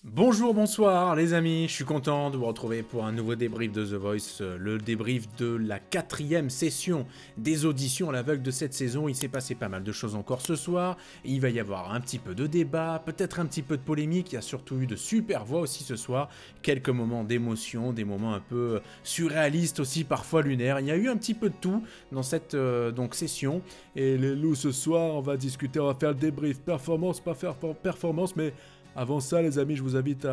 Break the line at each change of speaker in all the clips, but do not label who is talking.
Bonjour, bonsoir les amis, je suis content de vous retrouver pour un nouveau débrief de The Voice, le débrief de la 4e session des auditions à l'aveugle de cette saison. Il s'est passé pas mal de choses encore ce soir, il va y avoir un petit peu de débat, peut-être un petit peu de polémique, il y a surtout eu de super voix aussi ce soir, quelques moments d'émotion, des moments un peu surréalistes aussi, parfois lunaires, il y a eu un petit peu de tout dans cette session. Et les loups ce soir, on va discuter, on va faire le débrief performance, pas faire performance, mais... Avant ça, les amis, je vous invite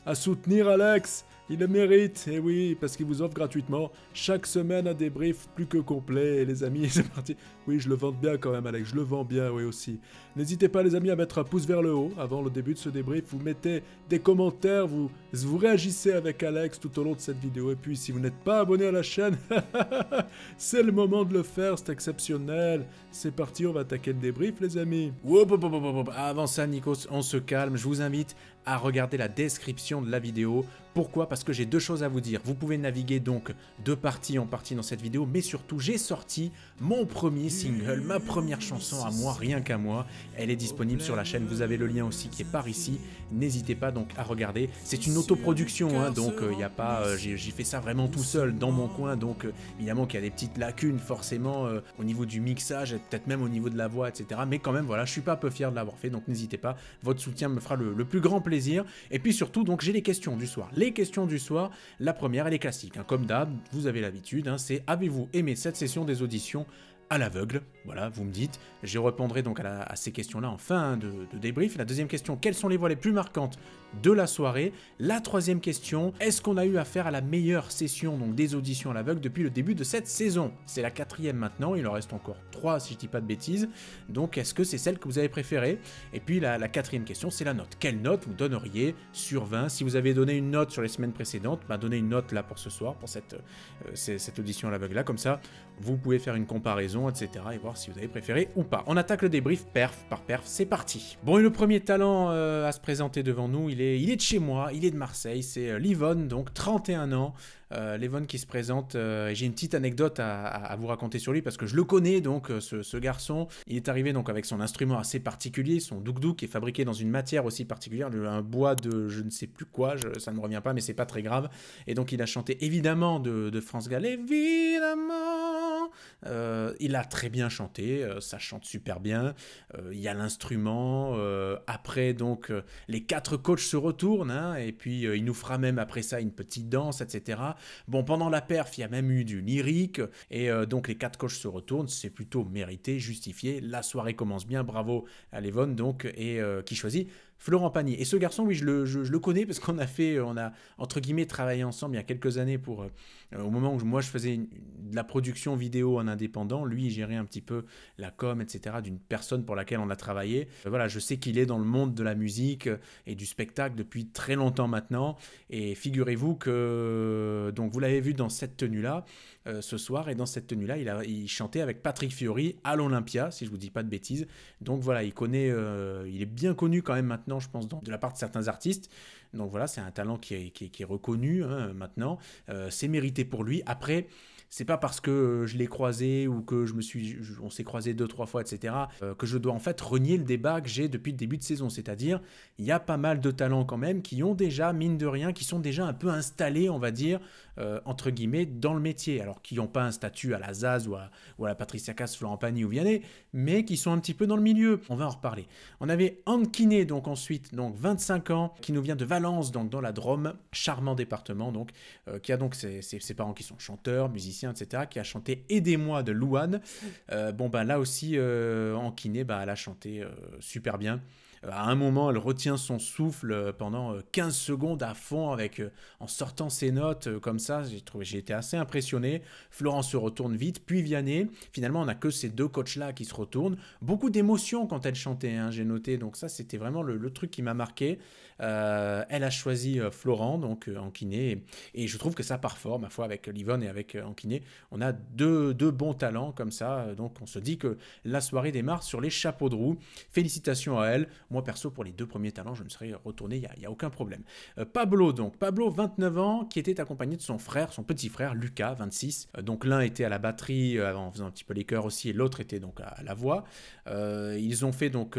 à soutenir Alex. Il le mérite, et oui, parce qu'il vous offre gratuitement chaque semaine un débrief plus que complet. Et les amis, c'est parti. Oui, je le vends bien quand même, Alex, je le vends bien, oui aussi. N'hésitez pas, les amis, à mettre un pouce vers le haut avant le début de ce débrief. Vous mettez des commentaires, vous réagissez avec Alex tout au long de cette vidéo. Et puis, si vous n'êtes pas abonné à la chaîne, c'est le moment de le faire, c'est exceptionnel. C'est parti, on va attaquer le débrief, les amis. Avant ça, Nikos, on se calme. Je vous invite à regarder la description de la vidéo. Pourquoi? Parce que j'ai deux choses à vous dire. Vous pouvez naviguer donc de partie en partie dans cette vidéo, mais surtout j'ai sorti mon premier single, ma première chanson à moi, rien qu'à moi. Elle est disponible sur la chaîne, vous avez le lien aussi qui est par ici. N'hésitez pas donc à regarder. C'est une autoproduction, hein, donc il n'y a pas, j'ai fait ça vraiment tout seul dans mon coin, donc évidemment qu'il y a des petites lacunes forcément au niveau du mixage, peut-être même au niveau de la voix, etc. Mais quand même, voilà, je suis pas peu fier de l'avoir fait, donc n'hésitez pas. Votre soutien me fera le plus grand plaisir. Et puis surtout, donc j'ai les questions du soir. Les questions du soir, la première, elle est classique, hein, comme d'hab, vous avez l'habitude, hein, c'est avez-vous aimé cette session des auditions à l'aveugle? Voilà, vous me dites. Je répondrai donc à ces questions-là en fin de débrief. La deuxième question, quelles sont les voix les plus marquantes de la soirée? La troisième question, est-ce qu'on a eu affaire à la meilleure session donc des auditions à l'aveugle depuis le début de cette saison? C'est la 4e maintenant, il en reste encore 3 si je dis pas de bêtises. Donc est-ce que c'est celle que vous avez préférée? Et puis la 4e question, c'est la note. Quelle note vous donneriez sur 20? Si vous avez donné une note sur les semaines précédentes, bah donnez une note là pour ce soir, pour cette audition à l'aveugle là, comme ça vous pouvez faire une comparaison, etc. et voir si vous avez préféré ou pas. On attaque le débrief perf par perf, c'est parti. Bon, et le premier talent à se présenter devant nous, il est de chez moi, il est de Marseille, c'est Livonne, donc 31 ans. Livonne qui se présente, j'ai une petite anecdote à vous raconter sur lui parce que je le connais donc ce garçon. Il est arrivé donc avec son instrument assez particulier, son douk-douk qui est fabriqué dans une matière aussi particulière, un bois de je ne sais plus quoi, ça ne me revient pas mais c'est pas très grave. Et donc il a chanté évidemment de France Gall, évidemment. Il a très bien chanté, ça chante super bien, il y a l'instrument, après donc les 4 coachs se retournent, hein, et puis il nous fera même après ça une petite danse, etc. Bon, pendant la perf, il y a même eu du lyrique, et donc les 4 coachs se retournent, c'est plutôt mérité, justifié, la soirée commence bien, bravo à Levon donc, et qui choisit Florent Pagny. Et ce garçon, oui, je le connais parce qu'on a entre guillemets travaillé ensemble il y a quelques années pour, au moment où moi je faisais de la production vidéo en indépendant, lui il gérait un petit peu la com, etc. d'une personne pour laquelle on a travaillé. Voilà, je sais qu'il est dans le monde de la musique et du spectacle depuis très longtemps maintenant. Et figurez-vous que, donc vous l'avez vu dans cette tenue-là, ce soir, et dans cette tenue-là, il chantait avec Patrick Fiori à l'Olympia, si je vous dis pas de bêtises. Donc voilà, il est bien connu quand même maintenant, je pense, de la part de certains artistes. Donc voilà, c'est un talent qui est reconnu, hein, maintenant. C'est mérité pour lui. Après, c'est pas parce que je l'ai croisé ou que on s'est croisé 2-3 fois, etc., que je dois en fait renier le débat que j'ai depuis le début de saison. C'est-à-dire, il y a pas mal de talents quand même qui ont déjà, mine de rien, qui sont déjà un peu installés, on va dire, entre guillemets, dans le métier. Alors, qui n'ont pas un statut à la Zaz ou à la Patricia Cass, Florent Pagny ou Vianney, mais qui sont un petit peu dans le milieu. On va en reparler. On avait Ankiné, donc ensuite, donc 25 ans, qui nous vient de Valence, donc dans la Drôme, charmant département, donc, qui a donc ses parents qui sont chanteurs, musiciens, etc., qui a chanté Aidez-moi de Louane. Bon, ben là aussi, Ankiné, elle a chanté super bien. À un moment, elle retient son souffle pendant 15 secondes à fond en sortant ses notes comme ça. J'ai été assez impressionné. Florent se retourne vite, puis Vianney. Finalement, on n'a que ces deux coachs-là qui se retournent. Beaucoup d'émotions quand elle chantait, hein, j'ai noté. Donc ça, c'était vraiment le truc qui m'a marqué. Elle a choisi Florent, donc Ankiné. Et je trouve que ça part fort, ma foi, avec Livonne et avec Ankiné. On a deux bons talents comme ça. Donc on se dit que la soirée démarre sur les chapeaux de roue. Félicitations à elle. Moi, perso, pour les 2 premiers talents, je me serais retourné, il n'y a aucun problème. Pablo, 29 ans, qui était accompagné de son frère, son petit frère, Lucas, 26. Donc l'un était à la batterie, en faisant un petit peu les chœurs aussi, et l'autre était donc à la voix. Ils ont fait donc,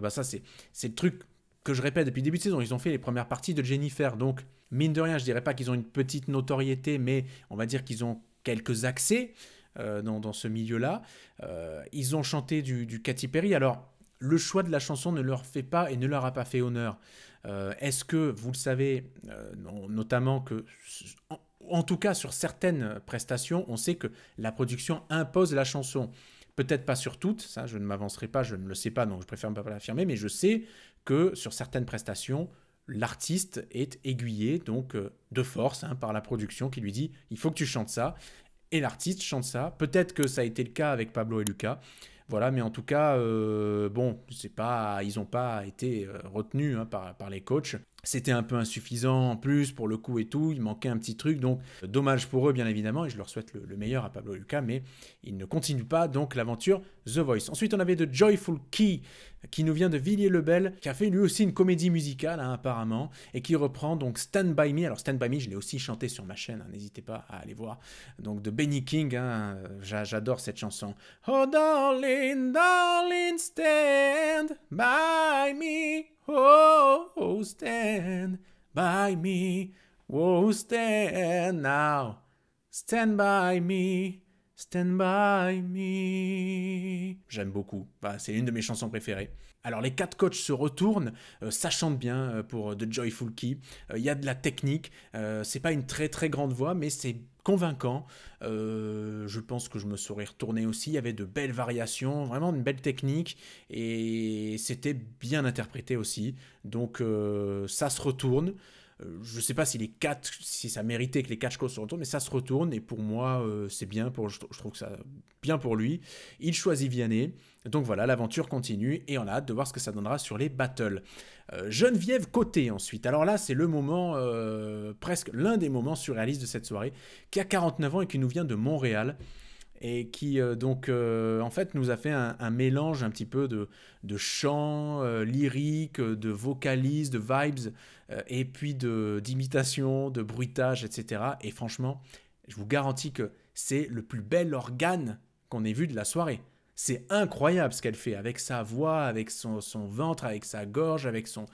ça c'est le truc que je répète depuis le début de saison, ils ont fait les premières parties de Jennifer, donc mine de rien, je dirais pas qu'ils ont une petite notoriété, mais on va dire qu'ils ont quelques accès dans ce milieu-là. Ils ont chanté du Katy Perry, alors le choix de la chanson ne leur fait pas et ne leur a pas fait honneur. Est-ce que, vous le savez, notamment que, en tout cas sur certaines prestations, on sait que la production impose la chanson. Peut-être pas sur toutes, ça je ne m'avancerai pas, je ne le sais pas, donc je préfère ne pas l'affirmer, mais je sais que sur certaines prestations, l'artiste est aiguillé, donc de force, par la production qui lui dit « il faut que tu chantes ça », et l'artiste chante ça. Peut-être que ça a été le cas avec Pablo et Lucas, voilà, mais en tout cas, bon, ils n'ont pas été retenus par les coachs. C'était un peu insuffisant en plus pour le coup et tout, il manquait un petit truc, donc dommage pour eux bien évidemment, et je leur souhaite le meilleur à Pablo et Lucas, mais ils ne continuent pas donc l'aventure The Voice. Ensuite on avait The Joyful Key, qui nous vient de Villiers-le-Bel, qui a fait lui aussi une comédie musicale apparemment, et qui reprend donc Stand By Me. Alors Stand By Me, je l'ai aussi chanté sur ma chaîne, n'hésitez pas à aller voir, donc de Benny King, j'adore cette chanson. Oh darling, darling, stand by me. Oh, stand by me. Oh, stand now. Stand by me. Stand by me. J'aime beaucoup. Bah, c'est l'une de mes chansons préférées. Alors les 4 coachs se retournent, ça chante bien pour The Joyful Key. Il y a de la technique. C'est pas une très très grande voix, mais c'est convaincant. Je pense que je me serais retourné aussi. Il y avait de belles variations, vraiment une belle technique, et c'était bien interprété aussi. Donc ça se retourne. Je ne sais pas si ça méritait que les 4 coachs se retournent, mais ça se retourne, et pour moi, c'est bien. Je trouve que ça bien pour lui. Il choisit Vianney. Donc voilà, l'aventure continue, et on a hâte de voir ce que ça donnera sur les battles. Geneviève Côté ensuite. Alors là, c'est le moment, presque l'un des moments surréalistes de cette soirée, qui a 49 ans et qui nous vient de Montréal. Et qui en fait nous a fait un mélange un petit peu de chant lyrique, de vocalise, de vibes, et puis d'imitation, de bruitage, etc. Et franchement, je vous garantis que c'est le plus bel organe qu'on ait vu de la soirée. C'est incroyable ce qu'elle fait avec sa voix, avec son ventre, avec sa gorge, avec son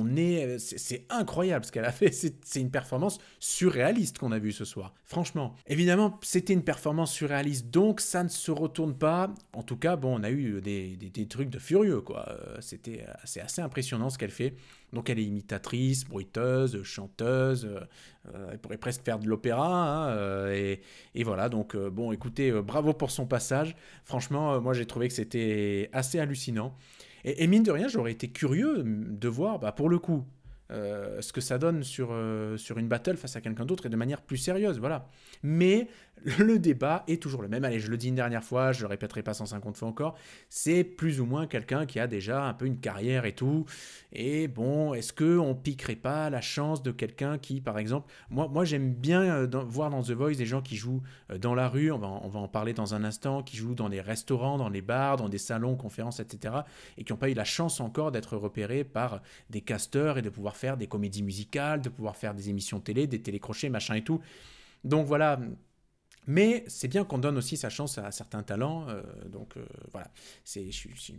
nez. C'est incroyable ce qu'elle a fait. C'est une performance surréaliste qu'on a vue ce soir. Franchement, évidemment, c'était une performance surréaliste, donc ça ne se retourne pas. En tout cas, bon, on a eu des trucs de furieux, quoi. C'est assez impressionnant ce qu'elle fait. Donc elle est imitatrice, bruiteuse, chanteuse, elle pourrait presque faire de l'opéra, et voilà, donc bon, écoutez, bravo pour son passage. Franchement, moi j'ai trouvé que c'était assez hallucinant. Et mine de rien, j'aurais été curieux de voir, pour le coup, ce que ça donne sur une battle face à quelqu'un d'autre et de manière plus sérieuse, voilà. Mais le débat est toujours le même. Allez, je le dis une dernière fois, je le répéterai pas 150 fois encore. C'est plus ou moins quelqu'un qui a déjà un peu une carrière et tout. Et bon, est-ce qu'on piquerait pas la chance de quelqu'un qui, par exemple, moi j'aime bien voir dans The Voice des gens qui jouent dans la rue, on va en parler dans un instant, qui jouent dans les restaurants, dans les bars, dans des salons, conférences, etc. et qui n'ont pas eu la chance encore d'être repérés par des casteurs et de pouvoir faire des comédies musicales, de pouvoir faire des émissions télé, des télécrochets, machin et tout. Donc voilà. Mais c'est bien qu'on donne aussi sa chance à certains talents, donc voilà. Je suis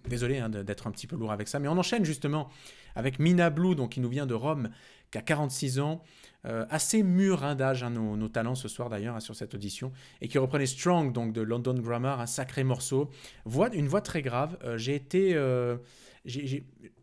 désolé d'être un petit peu lourd avec ça, mais on enchaîne justement avec Mina Blue, donc qui nous vient de Rome, qui a 46 ans, assez mûr d'âge, nos talents ce soir d'ailleurs sur cette audition, et qui reprenait Strong, donc de London Grammar, un sacré morceau, une voix très grave.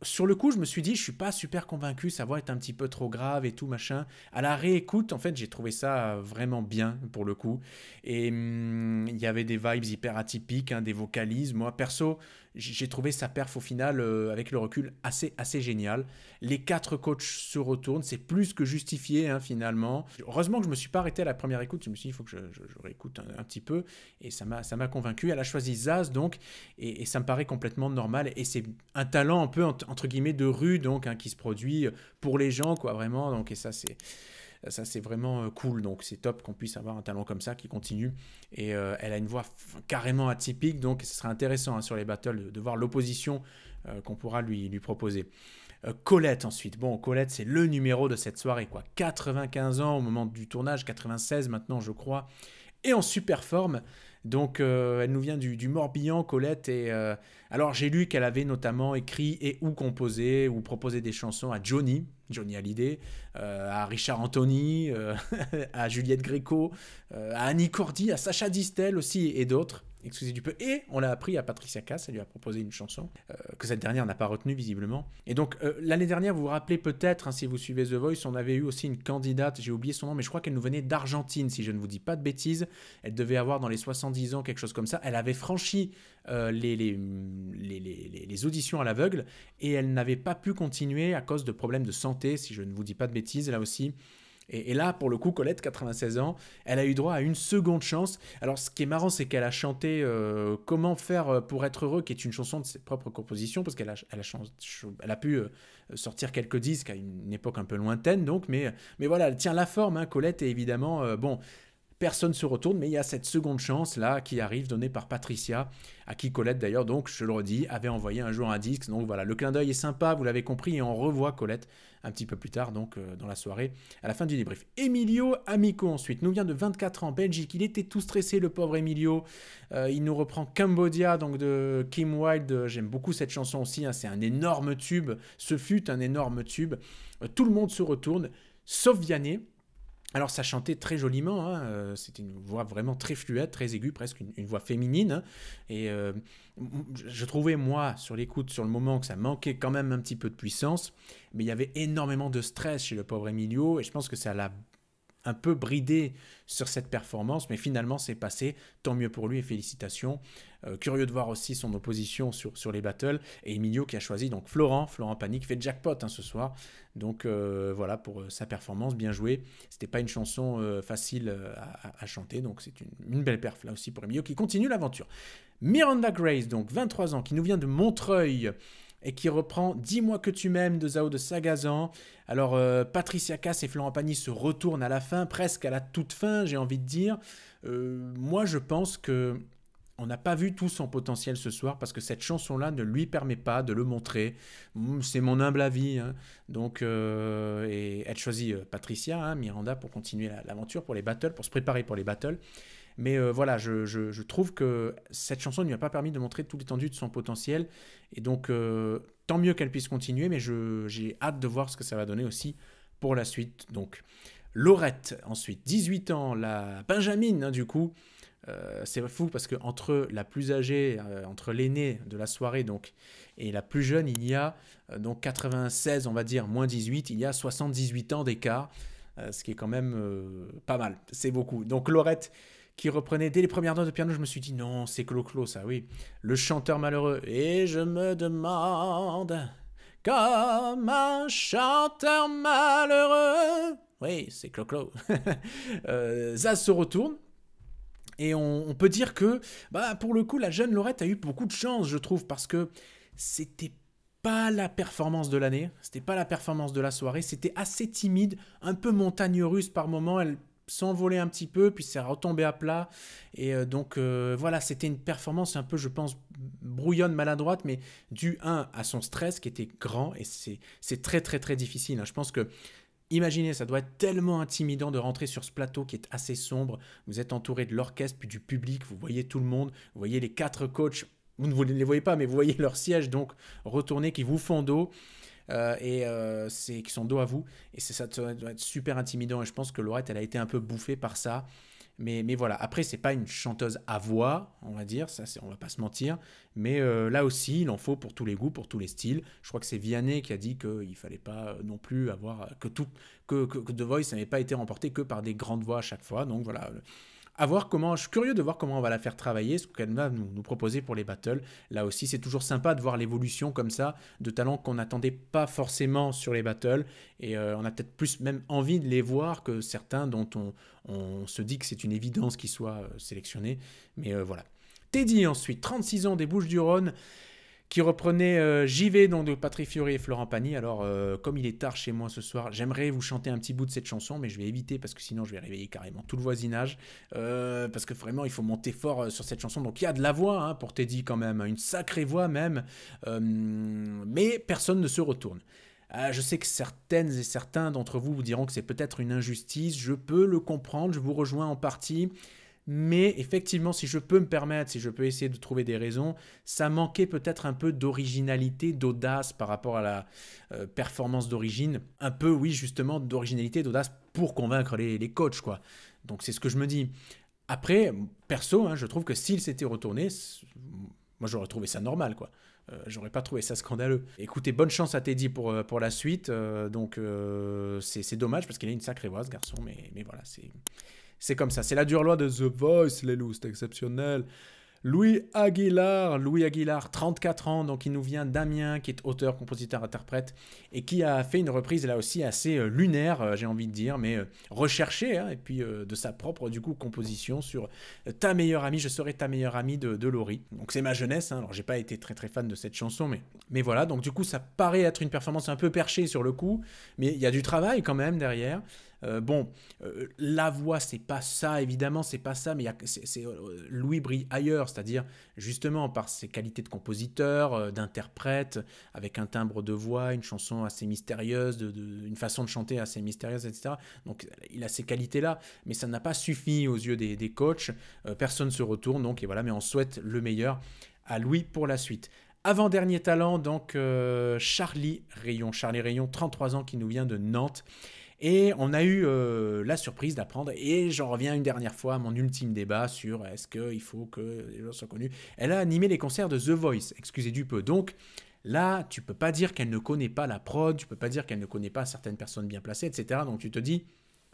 Sur le coup, je me suis dit, je suis pas super convaincu, sa voix est un petit peu trop grave et tout, machin. À la réécoute, en fait, j'ai trouvé ça vraiment bien, pour le coup. Et il y avait des vibes hyper atypiques, des vocalises. Moi, perso, j'ai trouvé sa perf au final, avec le recul, assez génial. Les 4 coachs se retournent, c'est plus que justifié, finalement. Heureusement que je me suis pas arrêté à la première écoute, je me suis dit, il faut que je réécoute un petit peu, et ça m'a convaincu. Elle a choisi Zaz, donc, et ça me paraît complètement normal, et c'est un talent un peu, entre guillemets, de rue, donc, qui se produit pour les gens, quoi, vraiment, donc, et ça, c'est vraiment cool, donc c'est top qu'on puisse avoir un talent comme ça qui continue, et elle a une voix carrément atypique, donc ce sera intéressant sur les battles de voir l'opposition qu'on pourra lui proposer. Colette ensuite. Bon, Colette, c'est le numéro de cette soirée, quoi. 95 ans au moment du tournage, 96 maintenant, je crois, et en super forme. Donc, elle nous vient du Morbihan, Colette. Et alors, j'ai lu qu'elle avait notamment écrit et ou composé ou proposé des chansons à Johnny Hallyday, à Richard Anthony, à Juliette Gréco, à Annie Cordy, à Sacha Distel aussi et d'autres. Excusez du peu. Et on l'a appris à Patricia Cass, elle lui a proposé une chanson que cette dernière n'a pas retenue visiblement. Et donc l'année dernière, vous vous rappelez peut-être, hein, si vous suivez The Voice, on avait eu aussi une candidate, j'ai oublié son nom, mais je crois qu'elle nous venait d'Argentine, si je ne vous dis pas de bêtises. Elle devait avoir dans les 70 ans, quelque chose comme ça. Elle avait franchi les auditions à l'aveugle et elle n'avait pas pu continuer à cause de problèmes de santé, si je ne vous dis pas de bêtises, là aussi. Et là, pour le coup, Colette, 96 ans, elle a eu droit à une seconde chance. Alors, ce qui est marrant, c'est qu'elle a chanté Comment faire pour être heureux, qui est une chanson de ses propres compositions, parce qu'elle a pu sortir quelques disques à une époque un peu lointaine, donc, mais voilà, elle tient la forme, hein, Colette, et évidemment, bon, personne se retourne, mais il y a cette seconde chance là qui arrive, donnée par Patricia, à qui Colette d'ailleurs, donc je le redis, avait envoyé un jour un disque. Donc voilà, le clin d'œil est sympa, vous l'avez compris, et on revoit Colette un petit peu plus tard, donc dans la soirée, à la fin du débrief. Emilio Amico ensuite, nous vient de 24 ans, Belgique. Il était tout stressé, le pauvre Emilio. Il nous reprend Cambodia, donc de Kim Wilde. J'aime beaucoup cette chanson aussi, hein, c'est un énorme tube. Ce fut un énorme tube. Tout le monde se retourne, sauf Vianney. Alors ça chantait très joliment, hein, c'était une voix vraiment très fluette, très aiguë, presque une voix féminine. Hein, et je trouvais, moi, sur l'écoute, sur le moment, que ça manquait quand même un petit peu de puissance. Mais il y avait énormément de stress chez le pauvre Emilio, et je pense que ça l'a un peu bridé sur cette performance, mais finalement c'est passé, tant mieux pour lui et félicitations. Curieux de voir aussi son opposition sur les battles, et Emilio qui a choisi donc Florent Pagny, qui fait jackpot hein, ce soir, donc voilà pour sa performance, bien joué. C'était pas une chanson facile à chanter, donc c'est une belle perf là aussi pour Emilio qui continue l'aventure. Miranda Grace, donc 23 ans, qui nous vient de Montreuil, et qui reprend « Dis-moi que tu m'aimes » de Zao de Sagazan. Alors, Patricia Cass et Florent Pagny se retournent à la fin, presque à la toute fin, j'ai envie de dire. Moi, je pense que on n'a pas vu tout son potentiel ce soir, parce que cette chanson-là ne lui permet pas de le montrer. C'est mon humble avis. Hein. Donc, et elle choisit Patricia, hein, Miranda, pour continuer l'aventure, pour les battles, pour se préparer pour les battles. Mais voilà, je trouve que cette chanson ne lui a pas permis de montrer toute l'étendue de son potentiel. Et donc, tant mieux qu'elle puisse continuer, mais j'ai hâte de voir ce que ça va donner aussi pour la suite. Donc, Laurette, ensuite, 18 ans, la Benjamine, hein, du coup. C'est fou parce qu'entre la plus âgée, entre l'aînée de la soirée donc, et la plus jeune, il y a donc 96, on va dire, moins 18, il y a 78 ans d'écart. Ce qui est quand même pas mal, c'est beaucoup. Donc, Laurette, qui reprenait dès les premières notes de piano, je me suis dit non, c'est Clo-Clo ça, oui. Le chanteur malheureux. Et je me demande, comme un chanteur malheureux. Oui, c'est Clo-Clo. Zaz se retourne. Et on peut dire que, bah, pour le coup, la jeune Laurette a eu beaucoup de chance, je trouve, parce que c'était pas la performance de l'année, c'était pas la performance de la soirée, c'était assez timide, un peu montagne russe par moment, elle s'envolait un petit peu, puis c'est retombé à plat, et donc voilà, c'était une performance un peu, je pense, brouillonne, maladroite, mais due, à son stress qui était grand, et c'est très très très difficile, hein. Je pense que imaginez, ça doit être tellement intimidant de rentrer sur ce plateau qui est assez sombre. Vous êtes entouré de l'orchestre puis du public, vous voyez tout le monde, vous voyez les 4 coachs, vous ne les voyez pas, mais vous voyez leur siège donc retourné qui vous font dos. Qui sont dos à vous. Et ça doit être super intimidant. Et je pense que Laurette, elle a été un peu bouffée par ça. Mais voilà, après, c'est pas une chanteuse à voix, on va dire, ça, on va pas se mentir. Mais là aussi, il en faut pour tous les goûts, pour tous les styles. Je crois que c'est Vianney qui a dit qu'il fallait pas non plus avoir que The Voice n'avait pas été remporté que par des grandes voix à chaque fois. Donc voilà. Je suis curieux de voir comment on va la faire travailler, ce qu'elle va nous proposer pour les battles. Là aussi, c'est toujours sympa de voir l'évolution comme ça, de talents qu'on n'attendait pas forcément sur les battles. Et on a peut-être plus même envie de les voir que certains dont on se dit que c'est une évidence qu'ils soient sélectionnés. Mais voilà. Teddy ensuite, 36 ans des Bouches-du-Rhône, qui reprenait J'y vais donc de Patrick Fiori et Florent Pagny. Alors, comme il est tard chez moi ce soir, j'aimerais vous chanter un petit bout de cette chanson, mais je vais éviter parce que sinon je vais réveiller carrément tout le voisinage. Parce que vraiment, il faut monter fort sur cette chanson. Donc, il y a de la voix hein, pour Teddy quand même, une sacrée voix même. Mais personne ne se retourne. Je sais que certaines et certains d'entre vous vous diront que c'est peut-être une injustice. Je peux le comprendre, je vous rejoins en partie. Mais effectivement, si je peux me permettre, si je peux essayer de trouver des raisons, ça manquait peut-être un peu d'originalité, d'audace par rapport à la performance d'origine. Un peu, oui, justement, d'originalité, d'audace pour convaincre les coachs, quoi. Donc c'est ce que je me dis. Après, perso, hein, je trouve que s'il s'était retourné, moi j'aurais trouvé ça normal, quoi. J'aurais pas trouvé ça scandaleux. Écoutez, bonne chance à Teddy pour la suite. C'est dommage parce qu'il a une sacrée voix, ce garçon, mais voilà, c'est comme ça. C'est la dure loi de The Voice, les loups, c'est exceptionnel. Louis Aguilar, 34 ans, donc il nous vient d'Amiens, qui est auteur, compositeur, interprète, et qui a fait une reprise là aussi assez lunaire, j'ai envie de dire, mais recherchée, hein, et puis de sa propre du coup composition sur Ta meilleure amie, je serai ta meilleure amie de Laurie. Donc c'est ma jeunesse, hein, alors j'ai pas été très très fan de cette chanson, mais voilà, donc du coup ça paraît être une performance un peu perchée sur le coup, mais il y a du travail quand même derrière. La voix, c'est pas ça, évidemment, c'est pas ça, mais Louis brille ailleurs, c'est-à-dire justement par ses qualités de compositeur, d'interprète, avec un timbre de voix, une chanson assez mystérieuse, une façon de chanter assez mystérieuse, etc. Donc il a ces qualités-là, mais ça n'a pas suffi aux yeux des coachs, personne ne se retourne, donc et voilà, mais on souhaite le meilleur à Louis pour la suite. Avant-dernier talent, donc Charlie Rayon, 33 ans, qui nous vient de Nantes. Et on a eu la surprise d'apprendre, et j'en reviens une dernière fois à mon ultime débat sur est-ce qu'il faut que les gens soient connus. Elle a animé les concerts de The Voice, excusez du peu. Donc là, tu peux pas dire qu'elle ne connaît pas la prod, tu peux pas dire qu'elle ne connaît pas certaines personnes bien placées, etc. Donc tu te dis,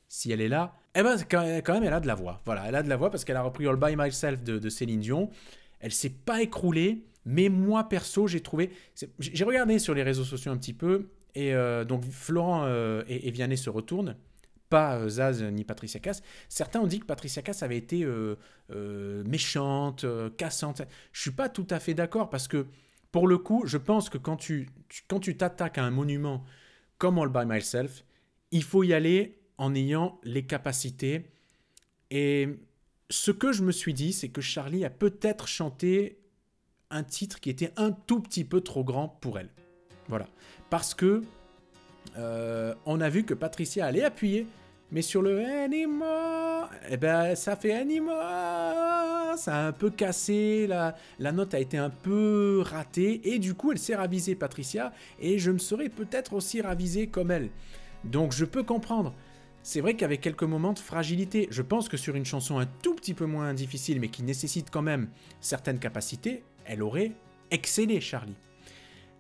si elle est là, eh ben quand même elle a de la voix. Voilà, elle a de la voix parce qu'elle a repris All By Myself de Céline Dion. Elle s'est pas écroulée, mais moi perso, j'ai trouvé... J'ai regardé sur les réseaux sociaux un petit peu. Et donc Florent et Vianney se retournent, pas Zaz ni Patricia Cass. Certains ont dit que Patricia Cass avait été méchante, cassante. Je suis pas tout à fait d'accord parce que pour le coup, je pense que quand tu t'attaques à un monument comme All By Myself, il faut y aller en ayant les capacités. Et ce que je me suis dit, c'est que Charlie a peut-être chanté un titre qui était un tout petit peu trop grand pour elle. Voilà. Parce que on a vu que Patricia allait appuyer, mais sur le Anymore, eh ben ça fait Anymore, ça a un peu cassé, la note a été un peu ratée, et du coup elle s'est ravisée, Patricia, et je me serais peut-être aussi ravisé comme elle. Donc je peux comprendre. C'est vrai qu'avec quelques moments de fragilité, je pense que sur une chanson un tout petit peu moins difficile, mais qui nécessite quand même certaines capacités, elle aurait excellé, Charlie.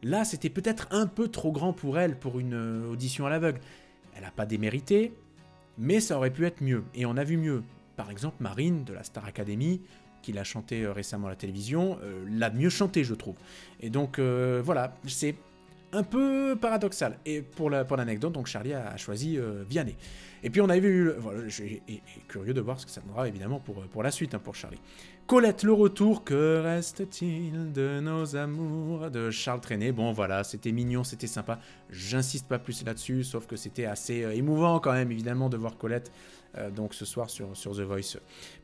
Là, c'était peut-être un peu trop grand pour elle, pour une audition à l'aveugle. Elle n'a pas démérité, mais ça aurait pu être mieux. Et on a vu mieux. Par exemple, Marine, de la Star Academy, qui l'a chanté récemment à la télévision, l'a mieux chanté, je trouve. Et donc, voilà, c'est un peu paradoxal. Et pour l'anecdote, donc Charlie a choisi Vianney. Et puis on a vu, voilà, je suis curieux de voir ce que ça donnera évidemment pour la suite, hein, pour Charlie. Colette, le retour, que reste-t-il de nos amours de Charles Trenet. Bon voilà, c'était mignon, c'était sympa. J'insiste pas plus là-dessus, sauf que c'était assez émouvant quand même, évidemment, de voir Colette donc ce soir sur The Voice.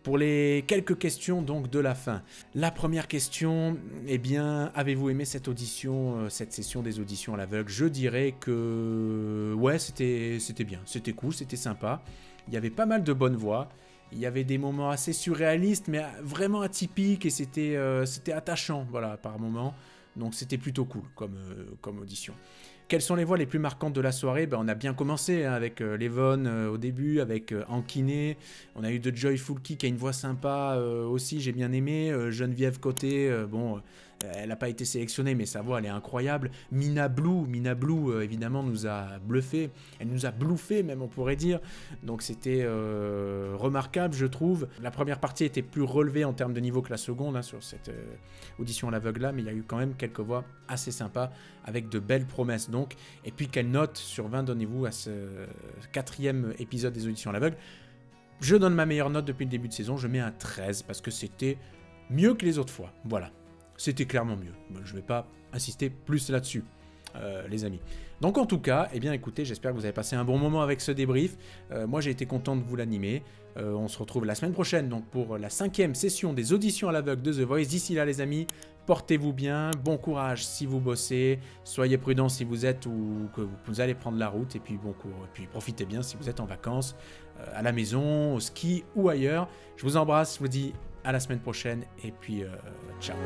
Pour les quelques questions donc de la fin. La première question, eh bien, avez-vous aimé cette audition, cette session des auditions à l'aveugle? Je dirais que ouais, c'était bien, c'était cool, c'était sympa. Il y avait pas mal de bonnes voix. Il y avait des moments assez surréalistes, mais vraiment atypiques, et c'était attachant, voilà, par moments. Donc c'était plutôt cool comme audition. Quelles sont les voix les plus marquantes de la soirée? On a bien commencé hein, avec Levon au début, avec Ankiné. On a eu de Joy Fulky qui a une voix sympa aussi, j'ai bien aimé. Geneviève Côté, elle n'a pas été sélectionnée, mais sa voix, elle est incroyable. Mina Blue, évidemment, nous a bluffé. Elle nous a bluffé, même, on pourrait dire. Donc, c'était remarquable, je trouve. La première partie était plus relevée en termes de niveau que la seconde, hein, sur cette audition à l'aveugle-là, mais il y a eu quand même quelques voix assez sympas, avec de belles promesses, donc. Et puis, quelle note sur 20 donnez-vous à ce 4e épisode des auditions à l'aveugle? Je donne ma meilleure note depuis le début de saison, je mets un 13, parce que c'était mieux que les autres fois. Voilà. C'était clairement mieux. Je ne vais pas insister plus là-dessus. les amis. Donc en tout cas, eh bien écoutez, j'espère que vous avez passé un bon moment avec ce débrief. Moi j'ai été content de vous l'animer. On se retrouve la semaine prochaine donc pour la 5e session des auditions à l'aveugle de The Voice. D'ici là les amis, portez-vous bien, bon courage si vous bossez, soyez prudents si vous êtes ou que vous allez prendre la route, et puis bon cours, et puis profitez bien si vous êtes en vacances, à la maison, au ski ou ailleurs. Je vous embrasse, je vous dis à la semaine prochaine, et puis ciao.